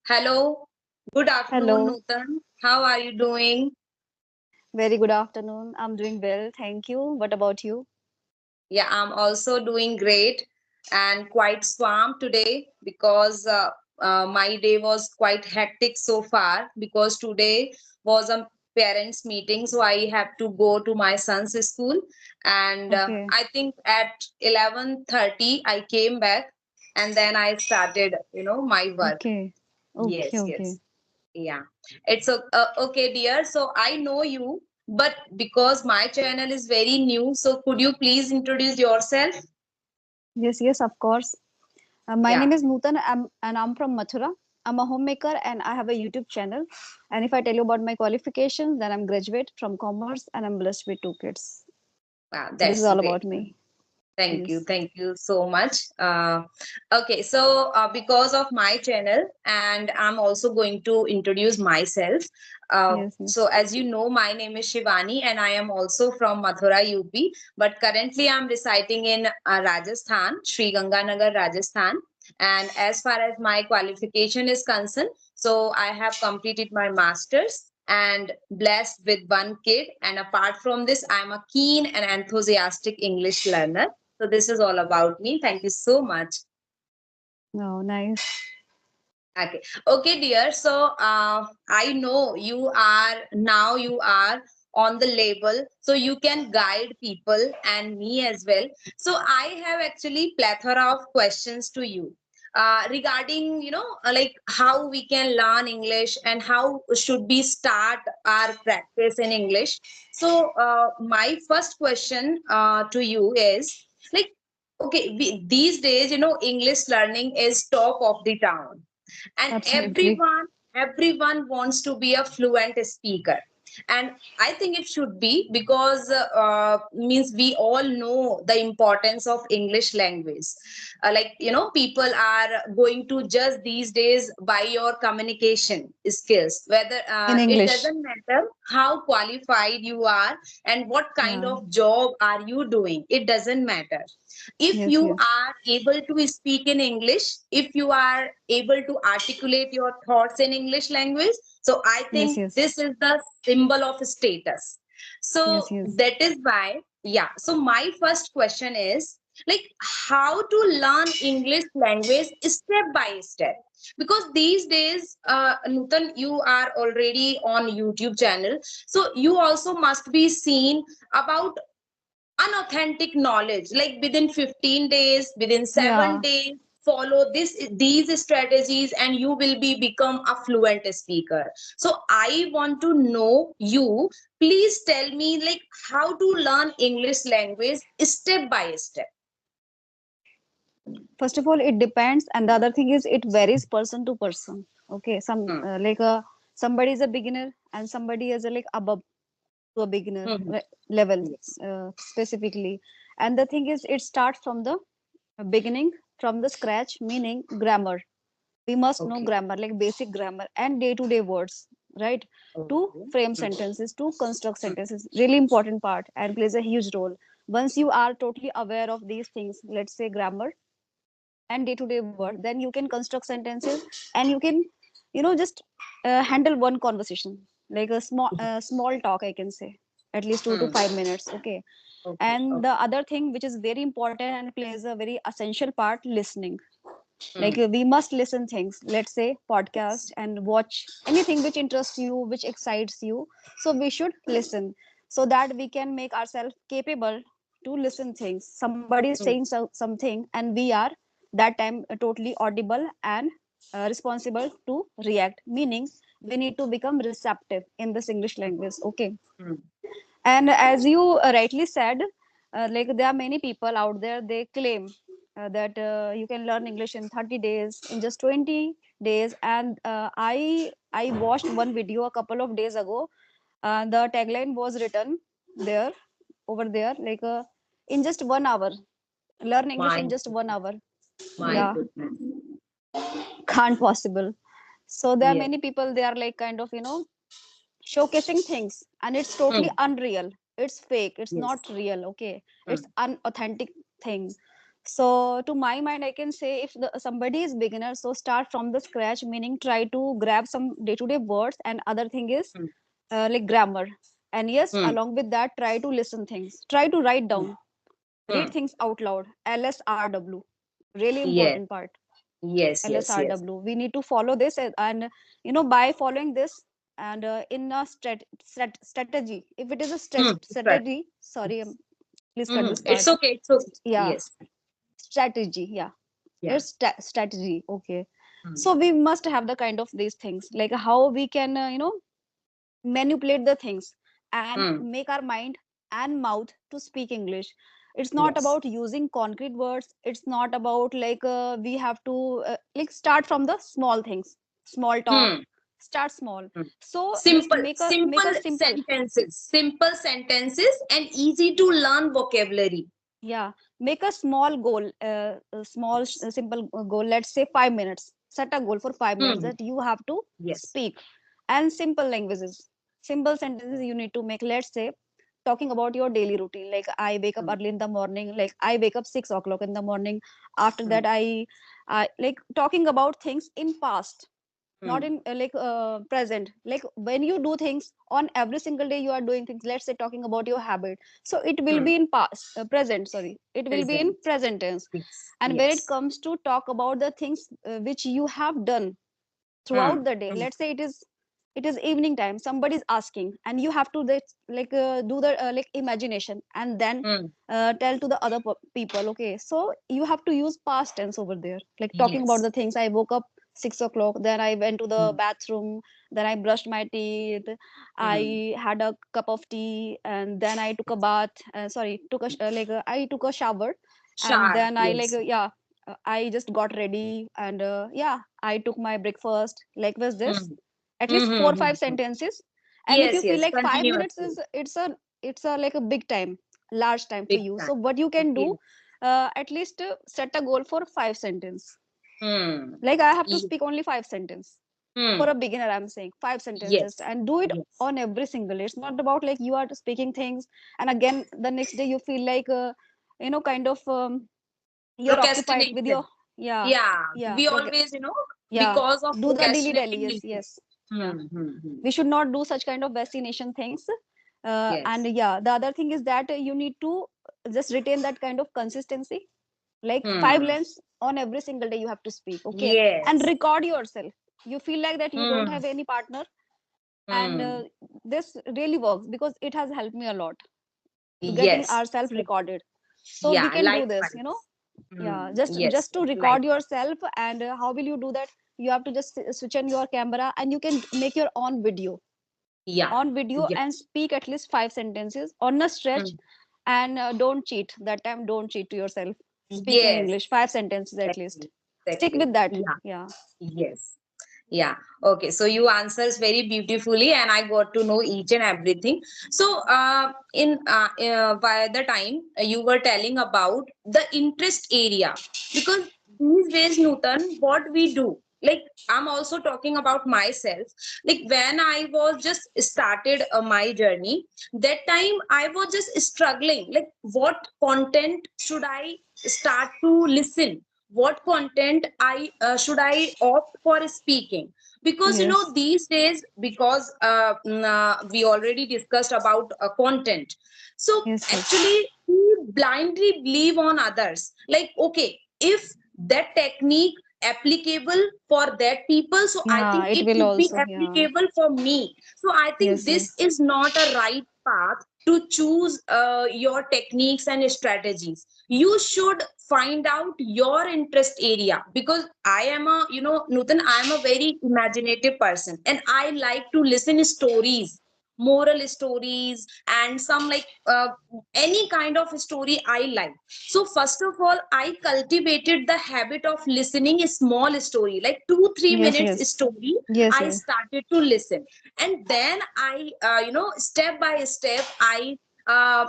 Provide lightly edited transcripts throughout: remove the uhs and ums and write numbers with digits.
Hello. Good afternoon, Hello, Nutan. How are you doing? very good afternoon. I'm doing well, thank you. What about you? Yeah, I'm also doing great and quite swamped today because my day was quite hectic so far because today was a parents meeting, so I have to go to my son's school, and Okay, I think at 11:30 I came back, and then I started, my work. okay, okay, Yes, okay. yes. Yeah, it's okay, dear. So I know you, but because my channel is very new, so could you please introduce yourself? Yes, yes, of course. My Yeah, name is Nutan, and I'm from Mathura. I'm a homemaker and I have a YouTube channel. And if I tell you about my qualifications, then I'm graduate from commerce and I'm blessed with two kids. wow, So this is that's all great. about me. Yes, Thank you so much. Okay, so because of my channel, and I'm also going to introduce myself. yes, So, yes. as you know, my name is Shivani, and I am also from Mathura, UP. But currently, I'm residing in Rajasthan, Sri Ganganagar, Rajasthan. And as far as my qualification is concerned, so I have completed my master's and blessed with one kid. And apart from this, I'm a keen and enthusiastic English learner. So this is all about me. Thank you so much. Oh, nice. Okay. Okay, dear. So I know you are on the label, so you can guide people and me as well. So I have actually plethora of questions to you. Regarding like how we can learn English and how should we start our practice in English. So my first question to you is like, okay, these days English learning is talk of the town, and Absolutely. everyone wants to be a fluent speaker, and I think it should be because means we all know the importance of English language. Like people are going to judge these days by your communication skills, whether In it English. doesn't matter how qualified you are and what kind Yeah. of job are you doing, it doesn't matter. If Yes, you yes. are able to speak in English, if you are able to articulate your thoughts in English language, so I Yes, think yes. this is the symbol of status. So Yes, yes. that is why, yeah, so my first question is like how to learn English language step by step, because these days Nutan, you are already on YouTube channel, so you also must be seen about unauthentic knowledge, like within 15 days, within 7 Yeah. days, follow these strategies and you will become a fluent speaker. So I want to know you, please tell me like how to learn English language step by step. First of all, it depends, and the other thing is it varies person to person. Okay, Hmm. somebody is a beginner and somebody is like above to a beginner Hmm. level, Yes. specifically. And the thing is it starts from the beginning, from the scratch, meaning grammar. We must know Okay. grammar, like basic grammar and day to day words, right? To Okay. frame Hmm. sentences, to construct sentences, really important part and plays a huge role. Once you are totally aware of these things, let's say grammar and day to day word, then you can construct sentences, and you can just handle one conversation, like a small talk, I can say, at least 2 to Hmm. 5 minutes. Okay. Okay. And the Okay. other thing which is very important and plays a very essential part, listening. Hmm. We must listen things, let's say podcast, Yes. and watch anything which interests you, which excites you. So we should listen, so that we can make ourselves capable to listen things. Somebody is saying Hmm. something and we are that time totally audible and responsible to react, meaning we need to become receptive in this English language. Okay. Hmm. And as you rightly said, there are many people out there, they claim that you can learn English in 30 days, in just 20 days. And I watched one video a couple of days ago. The tagline was written there, over there, in just 1 hour, learn English My in just 1 hour. my Yeah, goodness. can't possible. So there are Yes. many people, they are like kind of showcasing things, and it's totally Hmm. unreal, it's fake, it's Yes. not real. Okay. It's Hmm. unauthentic thing. So to my mind, I can say if somebody is beginner, so start from the scratch, meaning try to grab some day-to-day words, and other thing is Hmm. like grammar. And yes, Hmm. along with that, try to listen things, try to write Hmm. down, read Hmm. things out loud. LSRW, really Yes, important part. yes, yes, yes. LSRW. We need to follow this, and by following this, and in a strategy, if it is a Hmm. Right. strategy, sorry, please cut Hmm. this It's part. okay. It's okay. Yeah, Yes. strategy. Yeah, Yeah. it's strategy. Okay, Hmm. so we must have the kind of these things, like how we can manipulate the things and Hmm. make our mind and mouth to speak English. It's not Yes. about using concrete words. It's not about like we have to like start from the small things, small talk, Hmm. start small. Hmm. So just Simple, make a simple. simple sentences, and easy to learn vocabulary. Yeah, make a small goal, a small simple goal. Let's say 5 minutes. Set a goal for 5 minutes Hmm. that you have to Yes. speak, and simple languages, simple sentences you need to make. Let's say talking about your daily routine. Like I wake up Hmm. early in the morning. Like I wake up 6 o'clock in the morning. After Hmm. that, I like talking about things in past, not Hmm. in present. Like when you do things on every single day, you are doing things, let's say talking about your habit, so it will Hmm. be in past, present, sorry, it will be in Present. present tense. Yes. And when it Yes. comes to talk about the things which you have done throughout Hmm. the day, Hmm. let's say it is evening time, somebody is asking, and you have to like do the like imagination, and then Hmm. tell to the other people. Okay, so you have to use past tense over there, like talking about Yes. the things. I woke up 6 o'clock, then I went to the Hmm. bathroom, then I brushed my teeth, Hmm. I had a cup of tea, and then I took a bath, sorry, took a I took a shower, and Shower. then I like Yes. yeah, I just got ready, and yeah, I took my breakfast. Like was this Hmm. at Hmm. least Hmm. four or Hmm. five Hmm. sentences. And if you Yes. feel Yes. like 5 minutes Continuously. is it's a like a big time, large time for Big you, time. so what you can do, Yes. at least set a goal for 5 sentence. Hmm. Like I have to Ye- speak only 5 sentence for Hmm. a beginner. I'm saying 5 sentences, Yes. and do it Yes. on every single day. It's not about like you are speaking things, and again the next day you feel like kind of you're occupied with your Procrastination. yeah, Yeah. yeah, We always, yeah, because of do the dilly dally. procrastinating. Yes, yes, yeah, Hmm. Hmm. Hmm. we should not do such kind of destination things. And Yes. yeah, the other thing is that you need to just retain that kind of consistency, like five Hmm. lines on every single day you have to speak. Okay, and Yes. record yourself. You feel like that you don't Hmm. have any partner, and Hmm. this really works because it has helped me a lot to getting Yes. ourselves So, recorded. So we yeah, can do this, likewise. yeah, Hmm. Yes, just to yes, record likewise. yourself. And how will you do that? You have to just switch on your camera, and you can make your own video, Yeah. Yeah. and speak at least 5 sentences on a stretch. Hmm. And don't cheat that time, don't cheat to yourself. Speak in Yes. English 5 sentences at least. Exactly. Stick Exactly. with that. Yeah. Yeah. Yes. Yeah. Okay. So you answers very beautifully, and I got to know each and everything. So, in by the time you were telling about the interest area, because these days, Nutan, what we do, like I'm also talking about myself. Like when I was just started my journey, that time I was just struggling. Like what content should I start to listen? What content I should I opt for speaking? Because Yes. these days, because we already discussed about content. So Yes. Yes. actually we blindly believe on others, like okay, if that technique applicable for that people, so I Yeah, think it it will should be also. Yeah. applicable for me. So I think Yes. this Yes. is not a right path to choose your techniques and strategies. You should find out your interest area, because I am a, Nutan, I am a very imaginative person, and I like to listen stories, moral stories, and some like any kind of story I like. So first of all, I cultivated the habit of listening a small story, like 2 3 Yes. minutes Yes. story. Yes. I Yes. started to listen, and then I step by step, I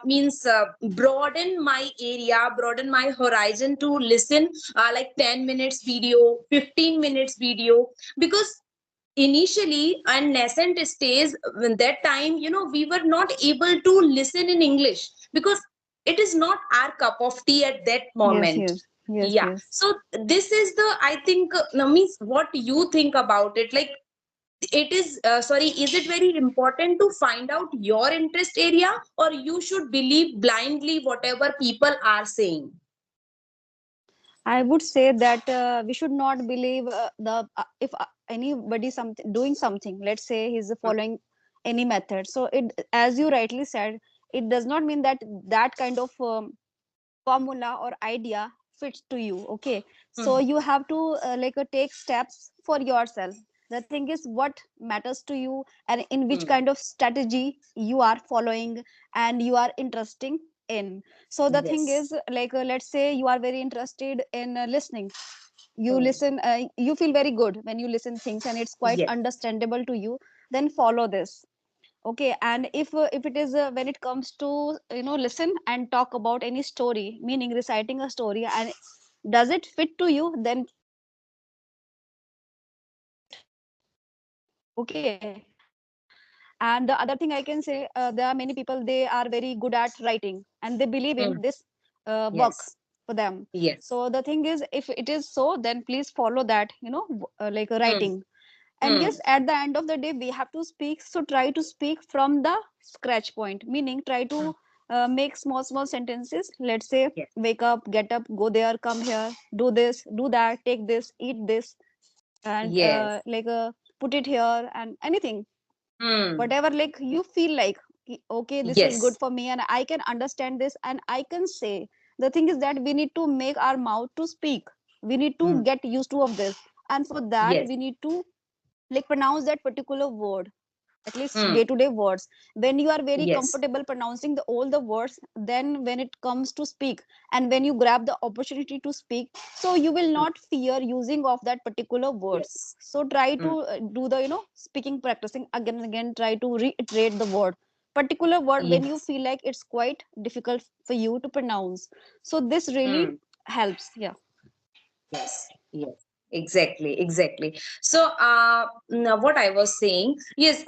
means broaden my area, broaden my horizon to listen like 10 minutes video, 15 minutes video. Because initially and nascent stage, when that time, we were not able to listen in English, because it is not our cup of tea at that Yes. moment. Yes, Yeah, yes. so this is the, I think, means what you think about it, like it is sorry, is it very important to find out your interest area, or you should believe blindly whatever people are saying? I would say that we should not believe the if anybody something doing something. Let's say he's following any method. So it, as you rightly said, it does not mean that that kind of formula or idea fits to you. Okay, so Hmm. you have to take steps for yourself. The thing is what matters to you and in which Hmm. kind of strategy you are following and you are interesting in. So the thing Yes. is let's say you are very interested in listening. You Hmm. listen, you feel very good when you listen things and it's quite Yes. understandable to you, then follow this. Okay, and if it is when it comes to listen and talk about any story, meaning reciting a story, and does it fit to you, then okay. And the other thing I can say, there are many people, they are very good at writing and they believe Hmm. in this work Yes. for them. Yes. So the thing is, if it is so, then please follow that, Hmm. writing. And Hmm. yes, at the end of the day we have to speak, so try to speak from the scratch point, meaning try Hmm. to make small small sentences. Let's say Yes. wake up, get up, go there, come here, do this, do that, take this, eat this, and Yes. put it here, and anything, Hmm. whatever you feel like, okay, this is good Yes. for me and I can understand this and I can say. The thing is that we need to make our mouth to speak, we need to Hmm. get used to of this, and for that Yes. we need to pronounce that particular word, at least Hmm. day to day words. When you are very Yes. comfortable pronouncing all the words, then when it comes to speak and when you grab the opportunity to speak, so you will Hmm. not fear using of that particular words. Yes. So try to Hmm. do the speaking, practicing again and again, try to reiterate the word, particular word, when you Yes. feel like it's quite difficult for you to pronounce. So this really Hmm. helps. Yeah. Yes, yes, exactly, exactly. So, now what I was saying, yes,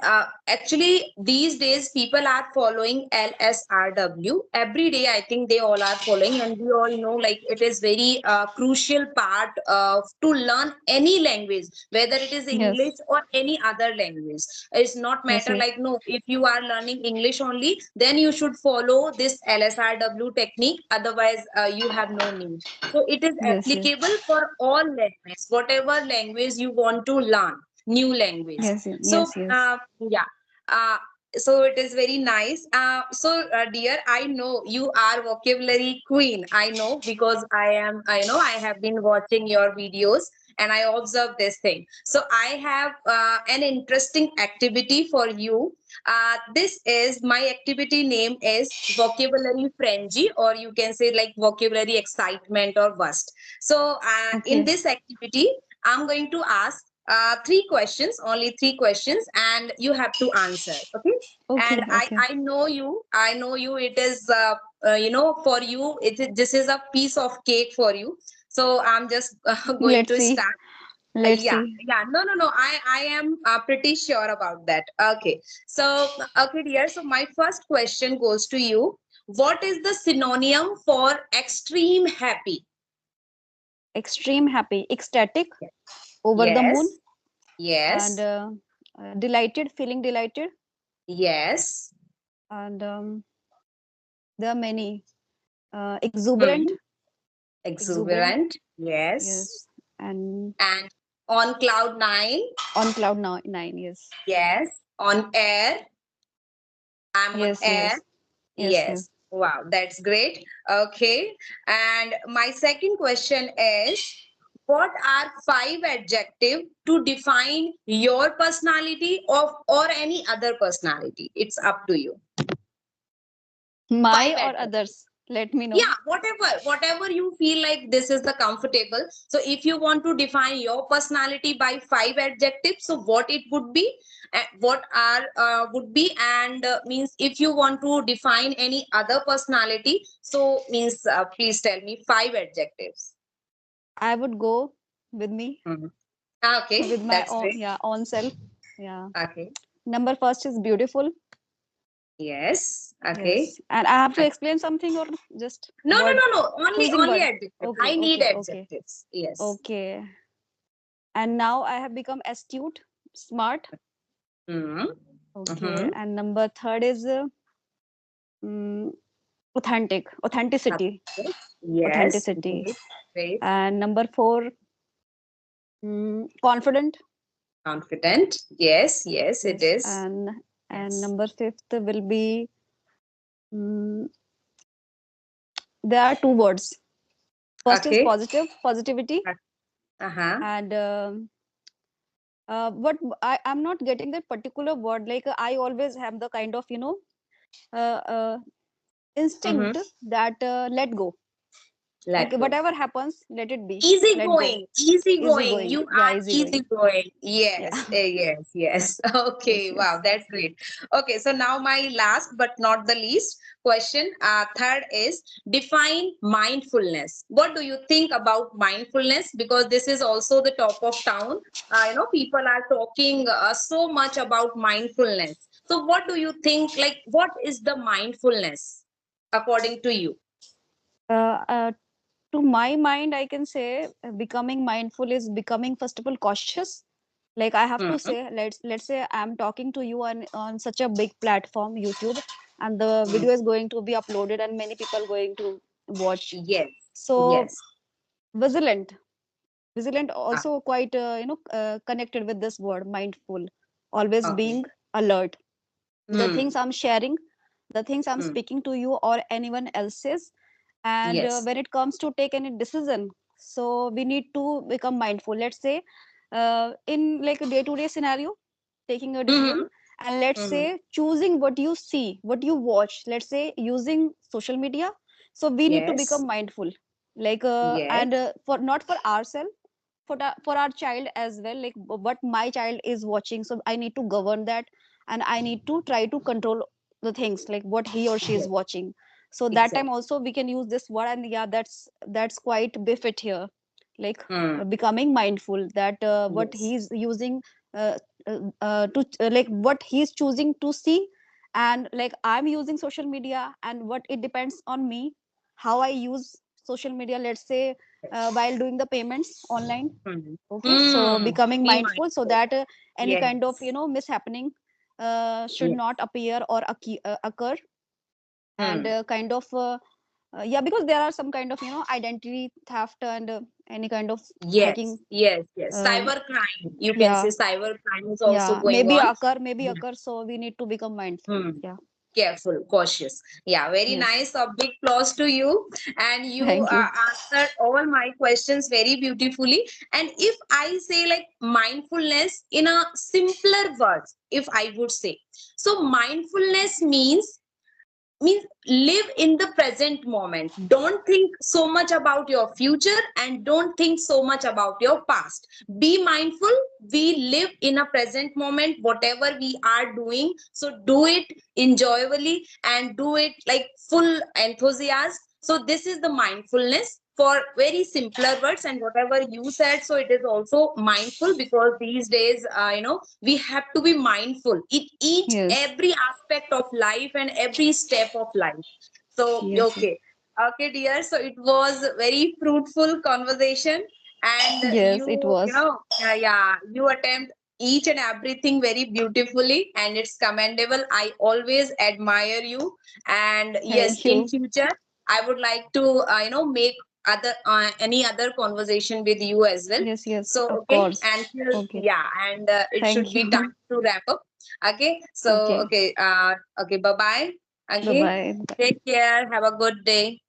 actually, these days people are following LSRW every day. I think they all are following, and we all know like it is very crucial part to learn any language, whether it is English Yes. or any other language. It's not Yes. matter Yes. like no, if you are learning English only, then you should follow this LSRW technique. Otherwise, you have no need. So it is Yes. Yes. applicable for all language, whatever language you want to learn, new language. Yes. So Yes. Yes. yeah, uh, so it is very nice. So dear, I know you are vocabulary queen. I know because I am. I know I have been watching your videos and I observe this thing. So I have an interesting activity for you. This is my activity name is vocabulary frenzy, or you can say like vocabulary excitement or bust. So in Okay. this activity, I'm going to ask three questions, only three questions, and you have to answer. Okay. And Okay. Okay. I know you. It is, for you, this is a piece of cake for you. So I'm just going Let's to see. start. Let's Yeah, see. yeah. No, no, no. I am pretty sure about that. Okay. So, okay, dear. So, my first question goes to you. What is the synonym for extreme happy? Extreme happy, ecstatic, over the moon, Yes, and yes, delighted, feeling delighted, yes. and there are many. Exuberant, Hmm. exuberant, Exuberant. Yes. yes, and And on cloud nine. on cloud nine, yes, Yes. On air. I'm on yes, air. yes, yes, Yes. yes. Wow, that's great. Okay. And my second question is, what are five adjectives to define your personality or any other personality? It's up to you. My Five or adjectives. others? Let me know. Yeah, whatever you feel like this is the comfortable. So if you want to define your personality by five adjectives, so what it would be, what are would be, and means if you want to define any other personality, so means please tell me five adjectives. I would go with me, Mhm. Okay, with my that's own, great. yeah, own self. Yeah. Okay. Number first is beautiful. Yes. Okay. Yes. And I have to explain something or just No, no, word, no, no. Only, choosing only word. adjectives. Okay, I need okay, okay, adjectives. Yes. okay. And now I have become astute, smart. Mm-hmm. Okay. Mm-hmm. And number third is mm, authenticity, Yes. authenticity. Great. Great. And number four, confident. Confident. Yes. Yes, it Yes. is. And Yes. number fifth will be mm, there are two words. First is Okay. positivity, Uh-huh. and but I'm not getting that particular word. Like I always have the kind of uh, uh, Mm-hmm. instinct that let go. Okay, Let go. whatever happens, let it be. Easy Let go. going, easy Easy going. going. You Yeah, are easy easy going. going. Yeah. Yes, yes, yes. Yes, Okay, wow, yes. that's great. Okay, so now my last but not the least question. Third is define mindfulness. What do you think about mindfulness? Because this is also the top of town. People are talking so much about mindfulness. So, what do you think? Like, what is the mindfulness according to you? Uh, uh, to my mind, I can say becoming mindful is becoming first of all cautious. Like I have to Mhm, say, let's say I'm talking to you on such a big platform, YouTube, and the mhm. video is going to be uploaded and many people going to watch. Yes, So yes. vigilant, vigilant Ah, also quite connected with this word mindful, always okay. being alert. The things Hmm. I'm sharing, the things I'm Hmm. speaking to you or anyone else's, and Yes. when it comes to take any decision, so we need to become mindful. Let's say in like a day-to-day scenario, taking a decision, Mm-hmm. and let's Mm-hmm. say choosing what you see, what you watch, let's say using social media, so we need to Yes. become mindful. Like Yes. and for not for ourselves, for our child as well, like what my child is watching, so I need to govern that, and I need to try to control the things like what he or she is Yes. watching. So that time Exactly. also we can use this word, and yeah, that's quite befit here, like Hmm. becoming mindful that what Yes. he's using to like what he's choosing to see, and like I'm using social media, and what it depends on me how I use social media, let's say Yes. while doing the payments online. Hmm. Okay, so Hmm. becoming Be mindful so mindful. that any kind of Yes. mishappening should Yes. not appear or occur, and Hmm. kind of yeah, because there are some kind of identity theft and any kind of Yes. hacking. Yes. Yes. uh, Cyber crime. You can say yeah, cyber crime is also yeah, going on. maybe occur, so we need to become mindful. Hmm. Yeah. Careful, cautious. Yeah, very Yes. nice. A big applause to you. And you Thank you. answered all my questions very beautifully. And if I say like mindfulness in a simpler words, if I would say, so mindfulness means live in the present moment. Don't think so much about your future and don't think so much about your past. Be mindful. We live in a present moment. Whatever we are doing, so do it enjoyably and do it like full enthusiasm. So this is the mindfulness for very simpler words. And whatever you said, so it is also mindful, because these days we have to be mindful in each Yes. every aspect of life and every step of life. So Yes. okay dear, so it was very fruitful conversation. And Yes, it you was. know yeah, you attempt each and everything very beautifully, and it's commendable. I always admire you. And yes, Thank in you. future I would like to make other any other conversation with you as well. Yes, yes, So of okay, course. and here, Okay. yeah, and it should Thank be time you. to wrap up. Okay, so Okay. okay, okay, bye bye. Bye Okay, bye. take care, have a good day.